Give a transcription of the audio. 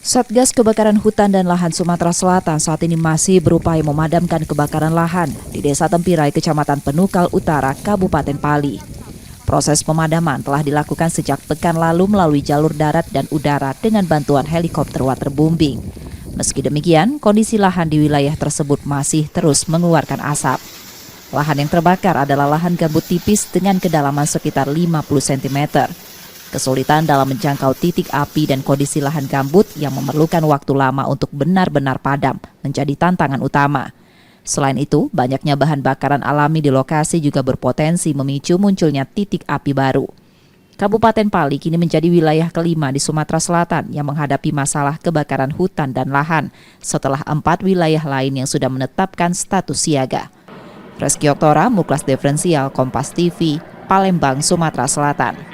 Satgas Kebakaran Hutan dan Lahan Sumatera Selatan saat ini masih berupaya memadamkan kebakaran lahan di Desa Tempirai, Kecamatan Penukal Utara, Kabupaten Pali. Proses pemadaman telah dilakukan sejak pekan lalu melalui jalur darat dan udara dengan bantuan helikopter waterbombing. Meski demikian, kondisi lahan di wilayah tersebut masih terus mengeluarkan asap. Lahan yang terbakar adalah lahan gambut tipis dengan kedalaman sekitar 50 cm. Kesulitan dalam menjangkau titik api dan kondisi lahan gambut yang memerlukan waktu lama untuk benar-benar padam menjadi tantangan utama. Selain itu, banyaknya bahan bakaran alami di lokasi juga berpotensi memicu munculnya titik api baru. Kabupaten Pali kini menjadi wilayah kelima di Sumatera Selatan yang menghadapi masalah kebakaran hutan dan lahan setelah 4 wilayah lain yang sudah menetapkan status siaga. Reski Oktora, Muklas Diferensial, Kompas TV, Palembang, Sumatera Selatan.